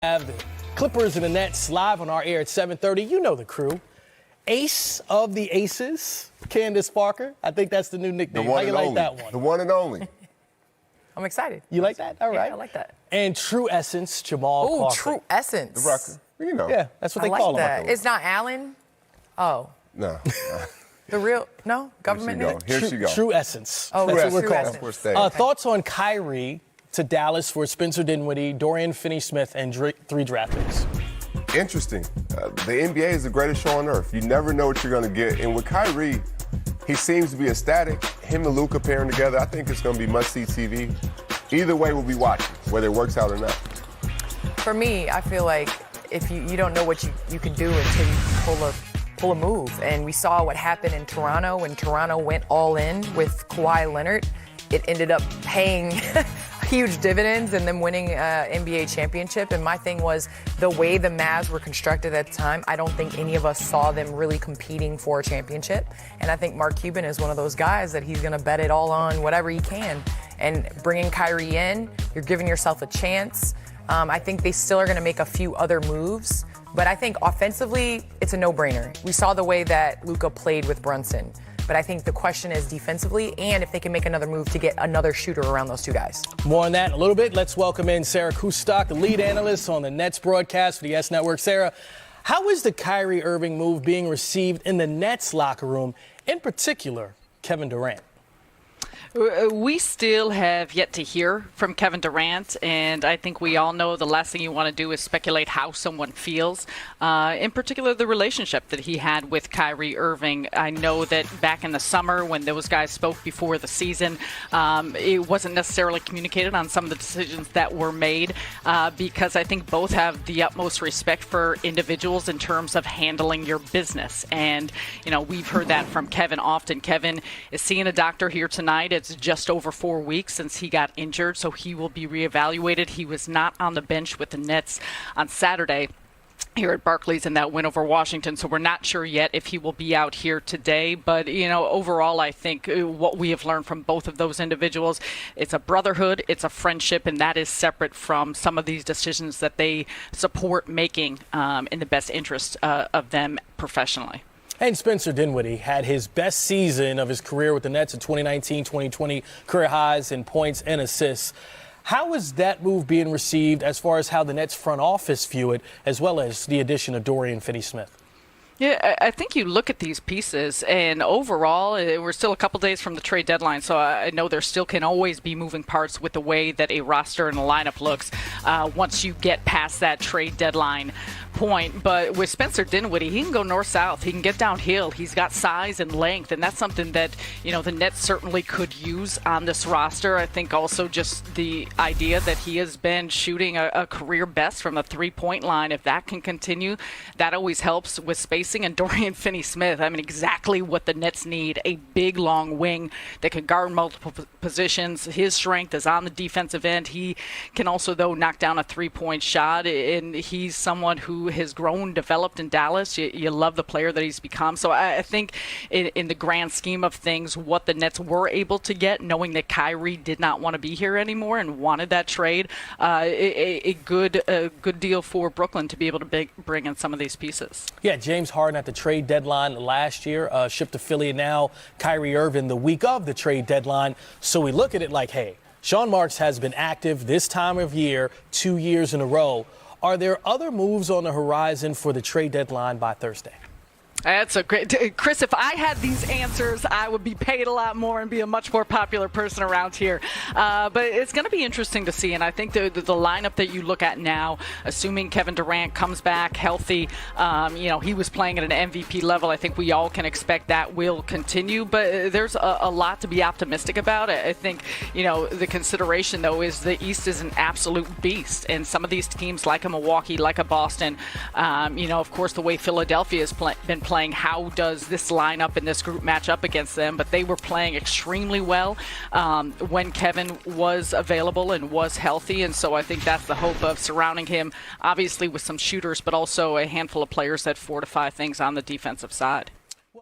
Have the Clippers and the Nets live on our air at 7:30. You know the crew. Ace of the Aces, Candace Parker. I think that's the new nickname. How you like that one? The one and only. I'm excited. You like that? All right. Yeah, I like that. And True Essence, Jamal Ooh, Crawford. True Essence. The record. You know. Yeah, that's what I they like call that. him. It's not Allen? Oh. No. The real, no? Government name? Here she goes. True Essence. Oh, that's what we're True calling Essence. it. Thoughts on Kyrie to Dallas for Spencer Dinwiddie, Dorian Finney-Smith, and 3 draft picks? Interesting. The NBA is the greatest show on earth. You never know what you're going to get. And with Kyrie, he seems to be ecstatic. Him and Luka pairing together, I think it's going to be must-see TV. Either way, we'll be watching, whether it works out or not. For me, I feel like if you don't know what you can do until you pull a move. And we saw what happened in Toronto when Toronto went all in with Kawhi Leonard. It ended up paying huge dividends and them winning NBA championship. And my thing was the way the Mavs were constructed at the time, I don't think any of us saw them really competing for a championship. And I think Mark Cuban is one of those guys that he's going to bet it all on whatever he can. And bringing Kyrie in, you're giving yourself a chance. I think they still are going to make a few other moves. But I think offensively, it's a no-brainer. We saw the way that Luka played with Brunson. But I think the question is defensively and if they can make another move to get another shooter around those two guys. More on that in a little bit. Let's welcome in Sarah Kustok, the lead analyst on the Nets broadcast for the S Network. Sarah, how is the Kyrie Irving move being received in the Nets locker room, in particular, Kevin Durant? We still have yet to hear from Kevin Durant, and I think we all know the last thing you want to do is speculate how someone feels, in particular the relationship that he had with Kyrie Irving. I know that back in the summer when those guys spoke before the season, it wasn't necessarily communicated on some of the decisions that were made because I think both have the utmost respect for individuals in terms of handling your business. And, you know, we've heard that from Kevin often. Kevin is seeing a doctor here tonight. It's just over 4 weeks since he got injured, so he will be reevaluated. He was not on the bench with the Nets on Saturday here at Barclays in that win over Washington, so we're not sure yet if he will be out here today. But, you know, overall, I think what we have learned from both of those individuals, it's a brotherhood, it's a friendship, and that is separate from some of these decisions that they support making in the best interest of them professionally. And Spencer Dinwiddie had his best season of his career with the Nets in 2019-2020, career highs in points and assists. How is that move being received as far as how the Nets front office view it, as well as the addition of Dorian Finney-Smith? Yeah, I think you look at these pieces, and overall, we're still a couple days from the trade deadline, so I know there still can always be moving parts with the way that a roster and a lineup looks once you get past that trade deadline point. But with Spencer Dinwiddie, he can go north-south. He can get downhill. He's got size and length, and that's something that, you know, the Nets certainly could use on this roster. I think also just the idea that he has been shooting a career best from the three-point line. If that can continue, that always helps with spacing. And Dorian Finney-Smith, I mean, exactly what the Nets need, a big, long wing that can guard multiple positions. His strength is on the defensive end. He can also, though, knock down a three-point shot, and he's someone who has grown, developed in Dallas. You love the player that he's become. So I think in the grand scheme of things, what the Nets were able to get, knowing that Kyrie did not want to be here anymore and wanted that trade, a good deal for Brooklyn to be able to bring in some of these pieces. Yeah, James Harden at the trade deadline last year, shipped to Philly, and now Kyrie Irving the week of the trade deadline. So we look at it like, hey, Sean Marks has been active this time of year 2 years in a row. Are there other moves on the horizon for the trade deadline by Thursday? That's a great, Chris, if I had these answers, I would be paid a lot more and be a much more popular person around here. But it's going to be interesting to see. And I think the lineup that you look at now, assuming Kevin Durant comes back healthy, you know, he was playing at an MVP level. I think we all can expect that will continue. But there's a lot to be optimistic about. I think, you know, the consideration, though, is the East is an absolute beast. And some of these teams like a Milwaukee, like a Boston, you know, of course, the way Philadelphia has been playing, how does this lineup in this group match up against them? But they were playing extremely well when Kevin was available and was healthy, and so I think that's the hope of surrounding him, obviously with some shooters, but also a handful of players that fortify things on the defensive side.